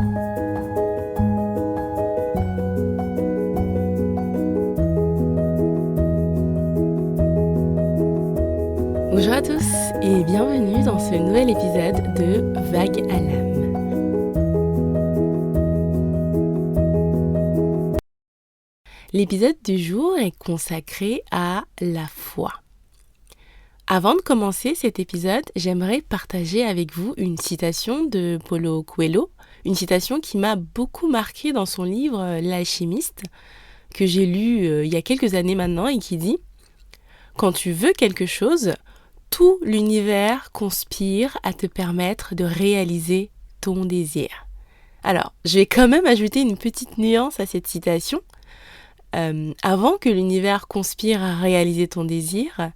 Bonjour à tous et bienvenue dans ce nouvel épisode de Vague à l'âme. L'épisode du jour est consacré à la foi. Avant de commencer cet épisode, j'aimerais partager avec vous une citation de Paulo Coelho, une citation qui m'a beaucoup marquée dans son livre L'Alchimiste, que j'ai lu il y a quelques années maintenant et qui dit « Quand tu veux quelque chose, tout l'univers conspire à te permettre de réaliser ton désir. » Alors, je vais quand même ajouter une petite nuance à cette citation. Avant que l'univers conspire à réaliser ton désir,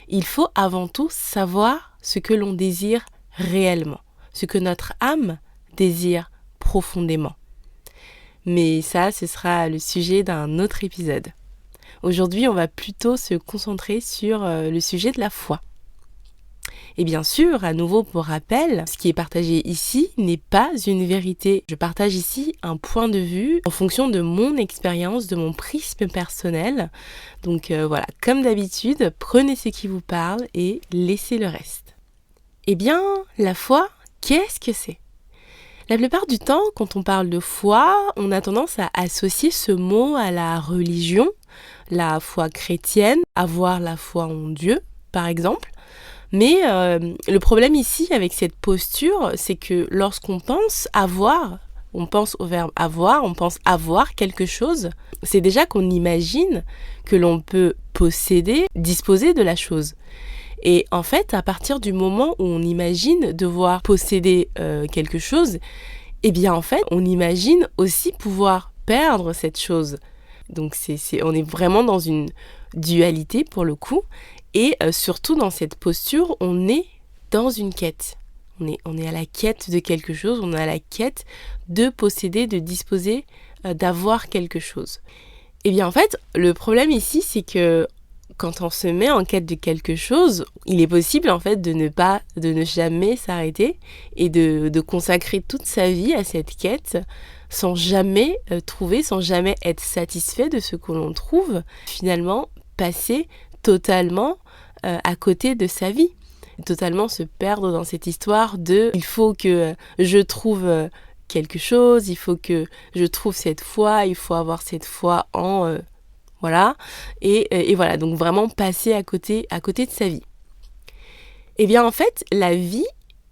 il faut avant tout savoir ce que l'on désire réellement, ce que notre âme désire profondément. Mais ça, ce sera le sujet d'un autre épisode. Aujourd'hui, on va plutôt se concentrer sur le sujet de la foi. Et bien sûr, à nouveau pour rappel, ce qui est partagé ici n'est pas une vérité. Je partage ici un point de vue en fonction de mon expérience, de mon prisme personnel. Donc voilà, comme d'habitude, prenez ce qui vous parle et laissez le reste. Eh bien, la foi, qu'est-ce que c'est ? La plupart du temps, quand on parle de foi, on a tendance à associer ce mot à la religion, la foi chrétienne, avoir la foi en Dieu, par exemple. Mais le problème ici avec cette posture, c'est que lorsqu'on pense avoir, on pense au verbe avoir, on pense avoir quelque chose, c'est déjà qu'on imagine que l'on peut posséder, disposer de la chose. Et en fait, à partir du moment où on imagine devoir posséder quelque chose, eh bien en fait, on imagine aussi pouvoir perdre cette chose. Donc on est vraiment dans une dualité pour le coup. Et surtout dans cette posture, on est dans une quête. On est à la quête de quelque chose, on est à la quête de posséder, de disposer, d'avoir quelque chose. Et bien en fait, le problème ici, c'est que quand on se met en quête de quelque chose, il est possible en fait de ne jamais s'arrêter et de consacrer toute sa vie à cette quête sans jamais trouver, sans jamais être satisfait de ce que l'on trouve, finalement passer totalement à côté de sa vie, totalement se perdre dans cette histoire de il faut que je trouve quelque chose, il faut que je trouve cette foi, il faut avoir cette foi en voilà, et voilà, donc vraiment passer à côté de sa vie. Eh bien en fait, la vie,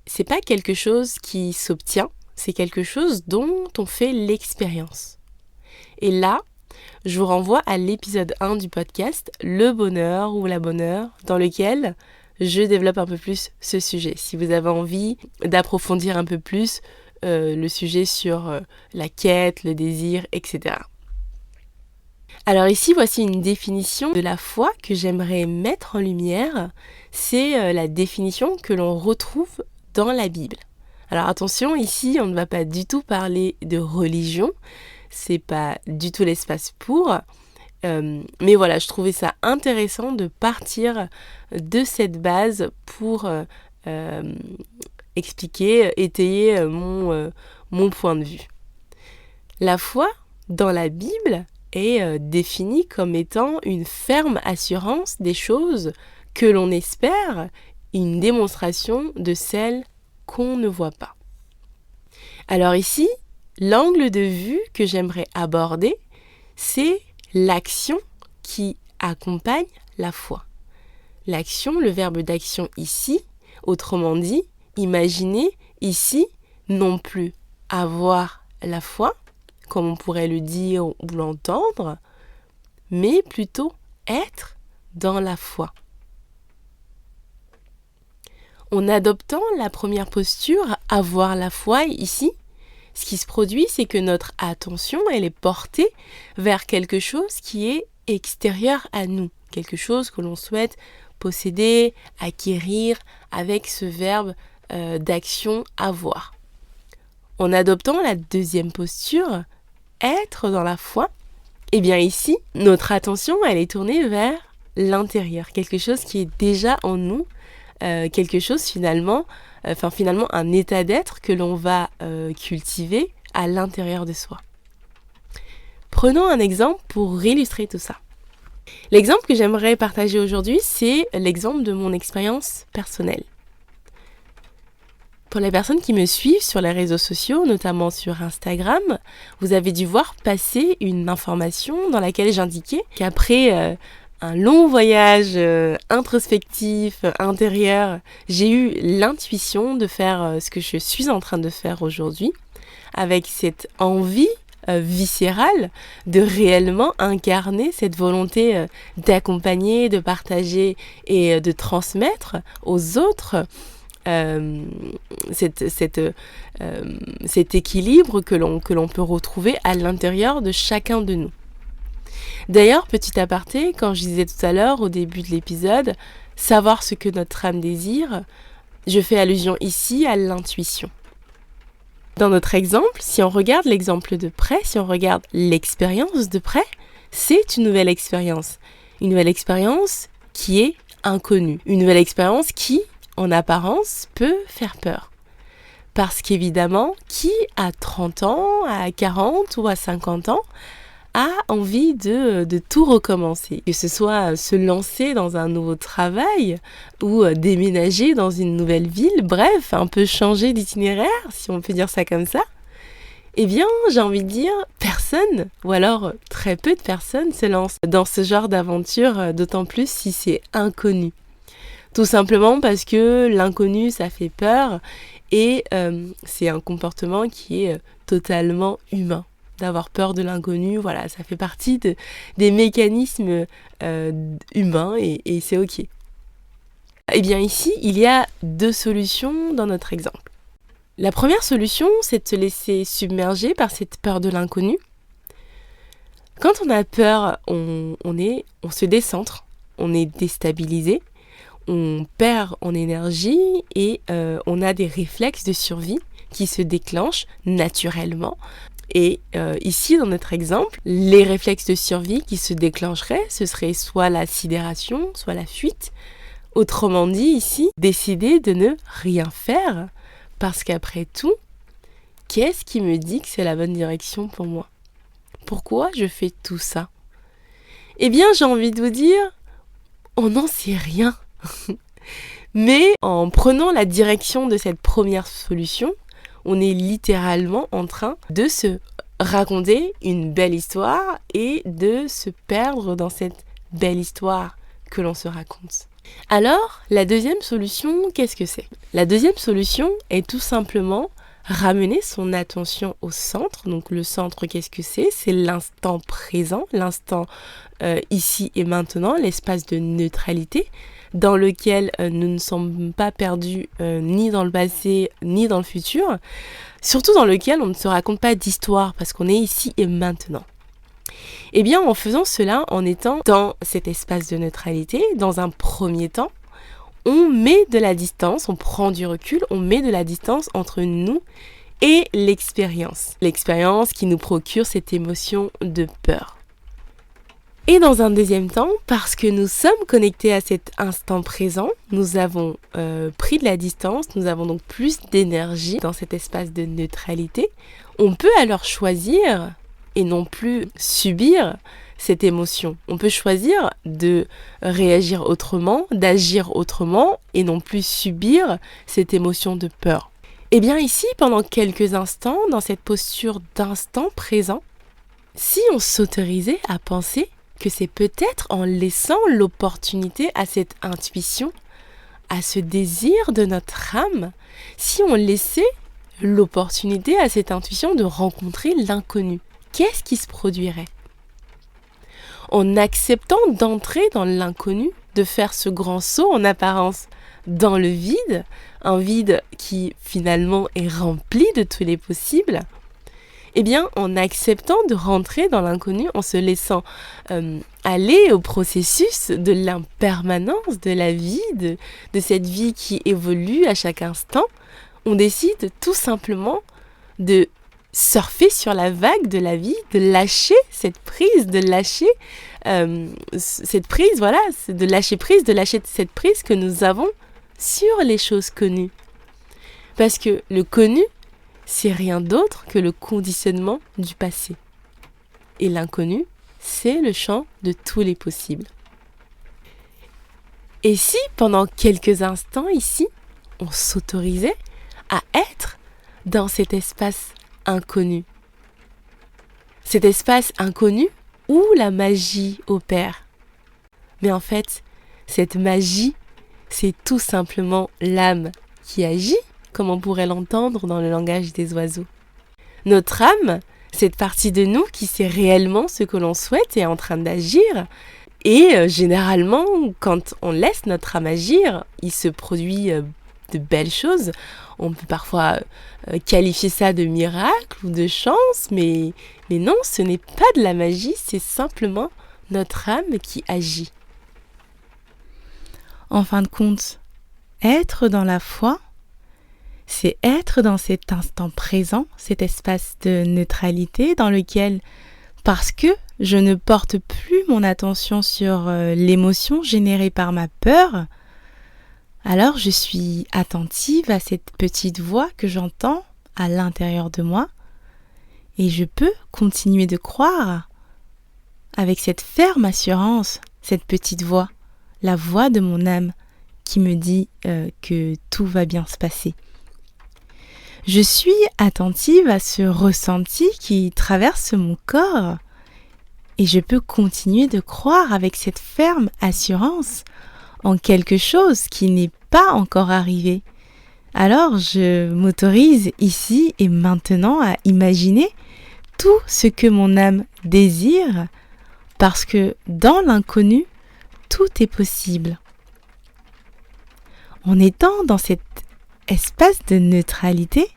c'est pas quelque chose qui s'obtient, c'est quelque chose dont on fait l'expérience. Et là, je vous renvoie à l'épisode 1 du podcast, Le bonheur ou la bonheur, dans lequel je développe un peu plus ce sujet. Si vous avez envie d'approfondir un peu plus le sujet sur la quête, le désir, etc. Alors ici, voici une définition de la foi que j'aimerais mettre en lumière. C'est la définition que l'on retrouve dans la Bible. Alors attention, ici, on ne va pas du tout parler de religion. C'est pas du tout l'espace pour. Mais voilà, je trouvais ça intéressant de partir de cette base pour expliquer, étayer mon point de vue. La foi, dans la Bible, est définie comme étant une ferme assurance des choses que l'on espère, une démonstration de celles qu'on ne voit pas. Alors ici, l'angle de vue que j'aimerais aborder, c'est l'action qui accompagne la foi. L'action, le verbe d'action ici, autrement dit, imaginez ici non plus avoir la foi, comme on pourrait le dire ou l'entendre, mais plutôt être dans la foi. En adoptant la première posture, avoir la foi ici, ce qui se produit, c'est que notre attention, elle est portée vers quelque chose qui est extérieur à nous, quelque chose que l'on souhaite posséder, acquérir, avec ce verbe d'action avoir. En adoptant la deuxième posture, être dans la foi, eh bien ici, notre attention, elle est tournée vers l'intérieur, quelque chose qui est déjà en nous, quelque chose finalement un état d'être que l'on va cultiver à l'intérieur de soi. Prenons un exemple pour illustrer tout ça. L'exemple que j'aimerais partager aujourd'hui, c'est l'exemple de mon expérience personnelle. Pour les personnes qui me suivent sur les réseaux sociaux, notamment sur Instagram, vous avez dû voir passer une information dans laquelle j'indiquais qu'après un long voyage introspectif, intérieur, j'ai eu l'intuition de faire ce que je suis en train de faire aujourd'hui, avec cette envie viscérale de réellement incarner cette volonté d'accompagner, de partager et de transmettre aux autres cet équilibre que l'on peut retrouver à l'intérieur de chacun de nous. D'ailleurs, petit aparté, quand je disais tout à l'heure au début de l'épisode, savoir ce que notre âme désire, je fais allusion ici à l'intuition. Dans notre exemple, si on regarde l'exemple de près, si on regarde l'expérience de près, c'est une nouvelle expérience. Une nouvelle expérience qui est inconnue. Une nouvelle expérience qui, en apparence, peut faire peur. Parce qu'évidemment, qui à 30 ans, à 40 ou à 50 ans, a envie de tout recommencer, que ce soit se lancer dans un nouveau travail ou déménager dans une nouvelle ville, bref, un peu changer d'itinéraire, si on peut dire ça comme ça. Eh bien, j'ai envie de dire, personne, ou alors très peu de personnes se lancent dans ce genre d'aventure, d'autant plus si c'est inconnu. Tout simplement parce que l'inconnu, ça fait peur et c'est un comportement qui est totalement humain. D'avoir peur de l'inconnu, voilà, ça fait partie des mécanismes humains et c'est ok. Eh bien ici, il y a 2 solutions dans notre exemple. La première solution, c'est de se laisser submerger par cette peur de l'inconnu. Quand on a peur, on se décentre, on est déstabilisé, on perd en énergie et on a des réflexes de survie qui se déclenchent naturellement. Et ici, dans notre exemple, les réflexes de survie qui se déclencheraient, ce serait soit la sidération, soit la fuite. Autrement dit, ici, décider de ne rien faire, parce qu'après tout, qu'est-ce qui me dit que c'est la bonne direction pour moi ? Pourquoi je fais tout ça ? Eh bien, j'ai envie de vous dire, on n'en sait rien. Mais en prenant la direction de cette première solution, on est littéralement en train de se raconter une belle histoire et de se perdre dans cette belle histoire que l'on se raconte. Alors, la deuxième solution, qu'est-ce que c'est ? La deuxième solution est tout simplement ramener son attention au centre. Donc le centre, qu'est-ce que c'est ? C'est l'instant présent, l'instant ici et maintenant, l'espace de neutralité dans lequel nous ne sommes pas perdus ni dans le passé ni dans le futur, surtout dans lequel on ne se raconte pas d'histoire parce qu'on est ici et maintenant. Eh bien, en faisant cela, en étant dans cet espace de neutralité, dans un premier temps, on met de la distance, on prend du recul, on met de la distance entre nous et l'expérience. L'expérience qui nous procure cette émotion de peur. Et dans un deuxième temps, parce que nous sommes connectés à cet instant présent, nous avons pris de la distance, nous avons donc plus d'énergie dans cet espace de neutralité. On peut alors choisir et non plus subir cette émotion. On peut choisir de réagir autrement, d'agir autrement et non plus subir cette émotion de peur. Et bien ici, pendant quelques instants, dans cette posture d'instant présent, si on s'autorisait à penser que c'est peut-être en laissant l'opportunité à cette intuition, à ce désir de notre âme, si on laissait l'opportunité à cette intuition de rencontrer l'inconnu, qu'est-ce qui se produirait ? En acceptant d'entrer dans l'inconnu, de faire ce grand saut en apparence dans le vide, un vide qui finalement est rempli de tous les possibles, eh bien, en acceptant de rentrer dans l'inconnu, en se laissant aller au processus de l'impermanence de la vie, de cette vie qui évolue à chaque instant, on décide tout simplement de surfer sur la vague de la vie, de lâcher cette prise, de lâcher cette prise, voilà, de lâcher cette prise que nous avons sur les choses connues. Parce que le connu, c'est rien d'autre que le conditionnement du passé. Et l'inconnu, c'est le champ de tous les possibles. Et si, pendant quelques instants ici, on s'autorisait à être dans cet espace inconnu? Cet espace inconnu où la magie opère. Mais en fait, cette magie, c'est tout simplement l'âme qui agit, comme on pourrait l'entendre dans le langage des oiseaux. Notre âme, cette partie de nous qui sait réellement ce que l'on souhaite et est en train d'agir. Et généralement, quand on laisse notre âme agir, il se produit de belles choses. On peut parfois qualifier ça de miracle ou de chance, mais non, ce n'est pas de la magie, c'est simplement notre âme qui agit. En fin de compte, être dans la foi, c'est être dans cet instant présent, cet espace de neutralité dans lequel, parce que je ne porte plus mon attention sur l'émotion générée par ma peur, alors je suis attentive à cette petite voix que j'entends à l'intérieur de moi et je peux continuer de croire avec cette ferme assurance, cette petite voix, la voix de mon âme qui me dit que tout va bien se passer. Je suis attentive à ce ressenti qui traverse mon corps et je peux continuer de croire avec cette ferme assurance en quelque chose qui n'est pas encore arrivé. Alors je m'autorise ici et maintenant à imaginer tout ce que mon âme désire parce que dans l'inconnu, tout est possible. En étant dans cet espace de neutralité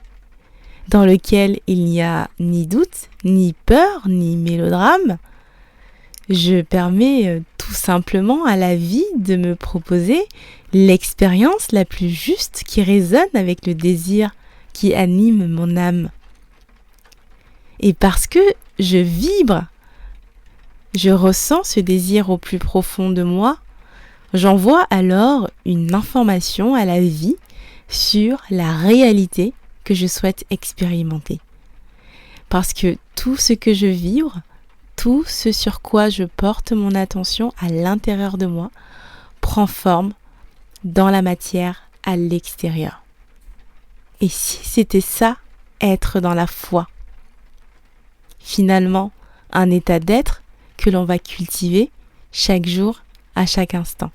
dans lequel il n'y a ni doute, ni peur, ni mélodrame, je permets tout simplement à la vie de me proposer l'expérience la plus juste qui résonne avec le désir qui anime mon âme. Et parce que je vibre, je ressens ce désir au plus profond de moi, j'envoie alors une information à la vie sur la réalité que je souhaite expérimenter. Parce que tout ce que je vibre, tout ce sur quoi je porte mon attention à l'intérieur de moi prend forme dans la matière à l'extérieur. Et si c'était ça, être dans la foi? Finalement, un état d'être que l'on va cultiver chaque jour, à chaque instant.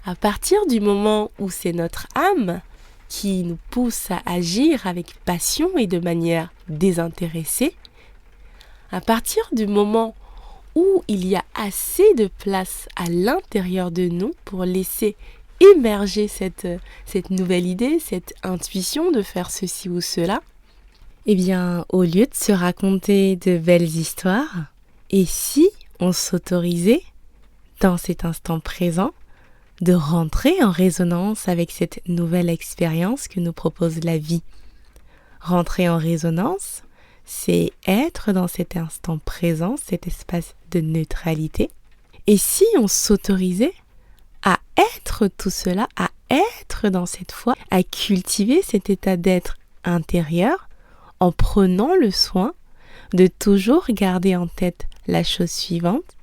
À partir du moment où c'est notre âme qui nous pousse à agir avec passion et de manière désintéressée, à partir du moment où il y a assez de place à l'intérieur de nous pour laisser émerger cette nouvelle idée, cette intuition de faire ceci ou cela, Eh bien, au lieu de se raconter de belles histoires, et si on s'autorisait, dans cet instant présent, de rentrer en résonance avec cette nouvelle expérience que nous propose la vie. Rentrer en résonance, c'est être dans cet instant présent, cet espace de neutralité. Et si on s'autorisait à être tout cela, à être dans cette foi, à cultiver cet état d'être intérieur, en prenant le soin de toujours garder en tête la chose suivante: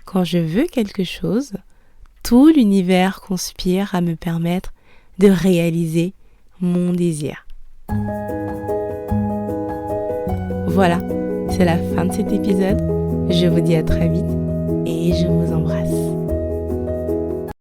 quand je veux quelque chose, tout l'univers conspire à me permettre de réaliser mon désir. Voilà, c'est la fin de cet épisode. Je vous dis à très vite et je vous embrasse.